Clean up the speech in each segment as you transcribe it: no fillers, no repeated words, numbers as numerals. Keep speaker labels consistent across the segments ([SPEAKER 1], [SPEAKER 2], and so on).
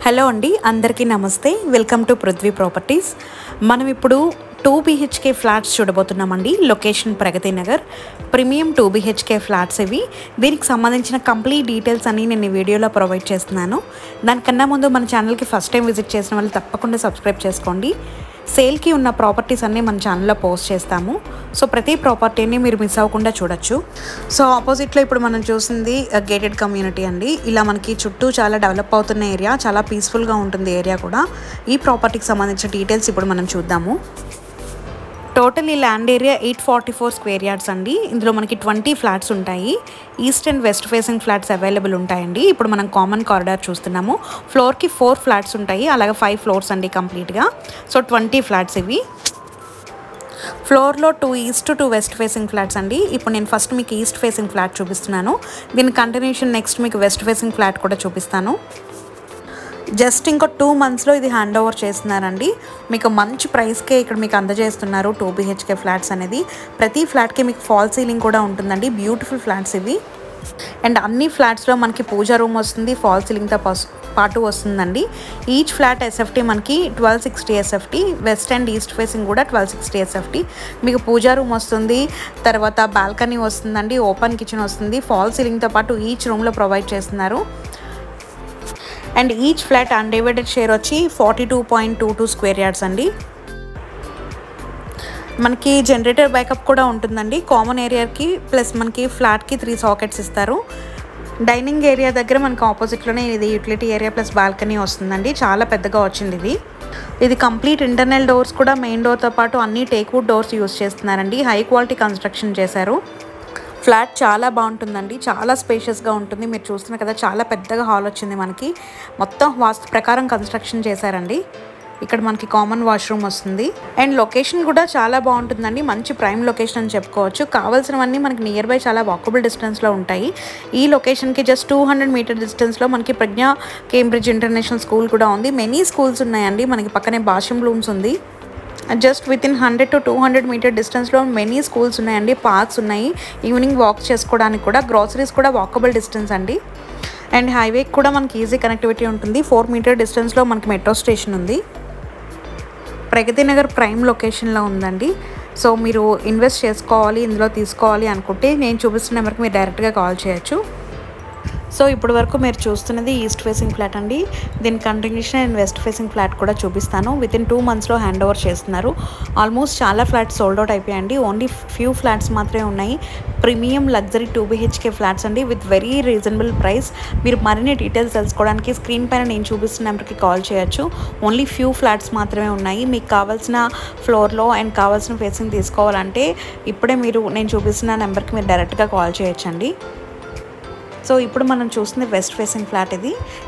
[SPEAKER 1] Hello అండి, అందరికీ నమస్తే. Welcome to Prithvi properties. మనం ఇప్పుడు 2 BHK flats చూడబోతున్నామండి. Location Pragathi Nagar, premium 2 BHK flats ఇవి. దీనికి సంబంధించిన కంప్లీట్ డీటెయిల్స్ అన్నీ నేను ఈ వీడియోలో ప్రొవైడ్ చేస్తున్నాను. దానికన్నా ముందు మన ఛానల్కి ఫస్ట్ టైం విజిట్ చేసిన వాళ్ళు తప్పకుండా సబ్స్క్రైబ్ చేసుకోండి. సేల్కి ఉన్న ప్రాపర్టీస్ అన్నీ మన ఛానల్లో పోస్ట్ చేస్తాము. సో ప్రతి ప్రాపర్టీని మీరు మిస్ అవ్వకుండా చూడొచ్చు. సో ఆపోజిట్లో ఇప్పుడు మనం చూసింది గేటెడ్ కమ్యూనిటీ అండి. ఇలా మనకి చుట్టూ చాలా డెవలప్ అవుతున్న ఏరియా, చాలా పీస్ఫుల్గా ఉంటుంది ఏరియా కూడా. ఈ ప్రాపర్టీకి సంబంధించిన డీటెయిల్స్ ఇప్పుడు మనం చూద్దాము. టోటల్ ఈ ల్యాండ్ ఏరియా 844 స్క్వేర్ యార్డ్స్ అండి. ఇందులో మనకి 20 ఫ్లాట్స్ ఉంటాయి. East and west facing flats available ఉంటాయండి. ఇప్పుడు మనం కామన్ కారిడార్ చూస్తున్నాము. ఫ్లోర్కి 4 ఫ్లాట్స్ ఉంటాయి, అలాగే 5 ఫ్లోర్స్ అండి కంప్లీట్గా. సో 20 ఫ్లాట్స్ ఇవి. ఫ్లోర్లో 2 ఈస్ట్ 2 వెస్ట్ ఫేసింగ్ ఫ్లాట్స్ అండి. ఇప్పుడు నేను ఫస్ట్ మీకు ఈస్ట్ ఫేసింగ్ ఫ్లాట్ చూపిస్తున్నాను. దీని కంటిన్యూషన్ నెక్స్ట్ మీకు వెస్ట్ ఫేసింగ్ ఫ్లాట్ కూడా చూపిస్తాను. జస్ట్ ఇంకో 2 మంత్స్లో ఇది హ్యాండ్ ఓవర్ చేస్తున్నారండి. మీకు మంచి ప్రైస్కే ఇక్కడ మీకు అందజేస్తున్నారు 2 BHK ఫ్లాట్స్ అనేది. ప్రతి ఫ్లాట్కి మీకు ఫాల్ సీలింగ్ కూడా ఉంటుందండి. బ్యూటిఫుల్ ఫ్లాట్స్ ఇవి. అండ్ అన్ని ఫ్లాట్స్లో మనకి పూజా రూమ్ వస్తుంది, ఫాల్ సీలింగ్తో పాటు వస్తుందండి. ఈచ్ ఫ్లాట్ SFT మనకి 1260 SFT, west and east facing కూడా 1260 SFT. మీకు పూజా రూమ్ వస్తుంది, తర్వాత బాల్కనీ వస్తుందండి, ఓపెన్ కిచెన్ వస్తుంది, ఫాల్ సీలింగ్తో పాటు ఈచ్ రూమ్లో ప్రొవైడ్ చేస్తున్నారు. And each flat undivided share వచ్చి 42.22 స్క్వేర్ యార్డ్స్ అండి. మనకి జనరేటర్ బ్యాకప్ కూడా ఉంటుందండి కామన్ ఏరియాకి. ప్లస్ మనకి ఫ్లాట్కి 3 సాకెట్స్ ఇస్తారు. డైనింగ్ ఏరియా దగ్గర మనకి ఆపోజిట్లోనే ఇది యూటిలిటీ ఏరియా ప్లస్ బాల్కనీ వస్తుందండి. చాలా పెద్దగా వచ్చింది ఇది కంప్లీట్ ఇంటర్నల్ డోర్స్ కూడా మెయిన్ డోర్తో పాటు అన్ని టేక్వుడ్ డోర్స్ యూస్ చేస్తున్నారండి. హై క్వాలిటీ కన్స్ట్రక్షన్ చేశారు. ఫ్లాట్ చాలా బాగుంటుందండి, చాలా స్పేషియస్గా ఉంటుంది. మీరు చూస్తున్నారు కదా, చాలా పెద్దగా హాల్ వచ్చింది మనకి. మొత్తం వాస్తు ప్రకారం కన్స్ట్రక్షన్ చేశారండి. ఇక్కడ మనకి కామన్ వాష్రూమ్ వస్తుంది. అండ్ లొకేషన్ కూడా చాలా బాగుంటుందండి. మంచి ప్రైమ్ లొకేషన్ అని చెప్పుకోవచ్చు. కావాల్సినవన్నీ మనకి నియర్ బై చాలా వాకబుల్ డిస్టెన్స్లో ఉంటాయి. ఈ లొకేషన్కి జస్ట్ 200 మీటర్ డిస్టెన్స్లో మనకి ప్రజ్ఞ కేంబ్రిడ్జ్ ఇంటర్నేషనల్ స్కూల్ కూడా ఉంది. మెనీ స్కూల్స్ ఉన్నాయండి. మనకి పక్కనే బాష్రూమ్ రూమ్స్ ఉంది. జస్ట్ వితిన్ 100 to 200 మీటర్ డిస్టెన్స్లో మెనీ స్కూల్స్ ఉన్నాయండి, పార్క్స్ ఉన్నాయి, ఈవినింగ్ వాక్ చేసుకోవడానికి కూడా, గ్రాసరీస్ కూడా వాకబుల్ డిస్టెన్స్ అండి. అండ్ హైవేకి కూడా మనకి ఈజీ కనెక్టివిటీ ఉంటుంది. 4 మీటర్ డిస్టెన్స్లో మనకి మెట్రో స్టేషన్ ఉంది. ప్రగతి నగర్ ప్రైమ్ లొకేషన్లో ఉందండి. సో మీరు ఇన్వెస్ట్ చేసుకోవాలి, ఇందులో తీసుకోవాలి అనుకుంటే నేను చూపిస్తున్న నెంబర్కి మీరు డైరెక్ట్గా కాల్ చేయొచ్చు. సో ఇప్పటి వరకు మీరు చూస్తున్నది ఈస్ట్ ఫేసింగ్ ఫ్లాట్ అండి. దీని continuation and west facing flat కూడా చూపిస్తాను. వితిన్ 2 మంత్స్లో హ్యాండ్ ఓవర్ చేస్తున్నారు. ఆల్మోస్ట్ చాలా ఫ్లాట్స్ సోల్డ్ అవుట్ అయిపోయాయండి. ఓన్లీ ఫ్యూ ఫ్లాట్స్ మాత్రమే ఉన్నాయి. ప్రీమియం లగ్జరీ 2 BHK ఫ్లాట్స్ అండి, విత్ వెరీ రీజనబుల్ ప్రైస్. మీరు మరిన్ని డీటెయిల్స్ తెలుసుకోవడానికి స్క్రీన్ పైన నేను చూపిస్తున్న నెంబర్కి కాల్ చేయొచ్చు. ఓన్లీ ఫ్యూ ఫ్లాట్స్ మాత్రమే ఉన్నాయి. మీకు కావాల్సిన ఫ్లోర్లో అండ్ కావాల్సిన ఫేసింగ్ తీసుకోవాలంటే ఇప్పుడే మీరు నేను చూపిస్తున్న నెంబర్కి మీరు డైరెక్ట్గా కాల్ చేయొచ్చండి. సో ఇప్పుడు మనం చూస్తుంది వెస్ట్ ఫేసింగ్ ఫ్లాట్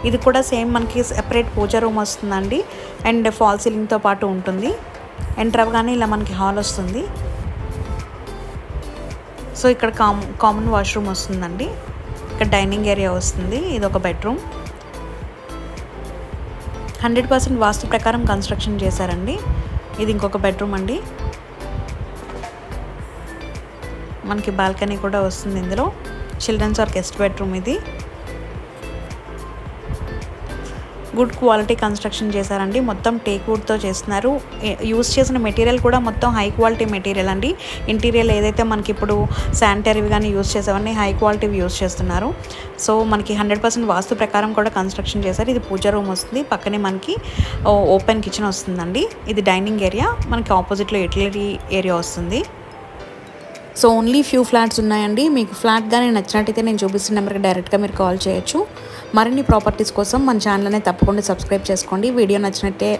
[SPEAKER 1] ఇది కూడా సేమ్ మనకి సెపరేట్ పూజా రూమ్ వస్తుందండి. అండ్ ఫాల్ సీలింగ్తో పాటు ఉంటుంది. ఎంటర్ అవ్వగానే ఇలా మనకి హాల్ వస్తుంది. సో ఇక్కడ కామన్ వాష్రూమ్ వస్తుందండి. ఇక్కడ డైనింగ్ ఏరియా వస్తుంది. ఇది ఒక బెడ్రూమ్. 100% వాస్తు ప్రకారం కన్స్ట్రక్షన్ చేశారండి. ఇది ఇంకొక బెడ్రూమ్ అండి. మనకి బాల్కనీ కూడా వస్తుంది. ఇందులో చిల్డ్రన్స్ ఆర్ గెస్ట్ బెడ్రూమ్. ఇది గుడ్ క్వాలిటీ కన్స్ట్రక్షన్ చేశారండి. మొత్తం టేక్ వుడ్తో చేస్తున్నారు. యూస్ చేసిన మెటీరియల్ కూడా మొత్తం హై క్వాలిటీ మెటీరియల్ అండి. ఇంటీరియల్ ఏదైతే మనకి ఇప్పుడు శానిటరీవి కానీ యూస్ చేసేవన్నీ హై క్వాలిటీవి యూస్ చేస్తున్నారు. సో మనకి 100% వాస్తు ప్రకారం కూడా కన్స్ట్రక్షన్ చేశారు. ఇది పూజా రూమ్ వస్తుంది. పక్కనే మనకి ఓపెన్ కిచెన్ వస్తుందండి. ఇది డైనింగ్ ఏరియా. మనకి ఆపోజిట్లో యూటిలిటీ ఏరియా వస్తుంది. సో ఓన్లీ ఫ్యూ ఫ్లాట్స్ ఉన్నాయండి. మీకు ఫ్లాట్ కానీ నచ్చినట్టయితే నేను చూపిస్తున్న నెంబర్కి డైరెక్ట్గా మీరు కాల్ చేయొచ్చు. మరిన్ని ప్రాపర్టీస్ కోసం మన ఛానల్ని తప్పకుండా సబ్స్క్రైబ్ చేసుకోండి. వీడియో నచ్చినట్టే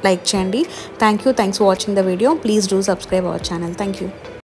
[SPEAKER 1] లైక్ చేయండి. Thanks for watching the video. Please do subscribe our channel. Thank you.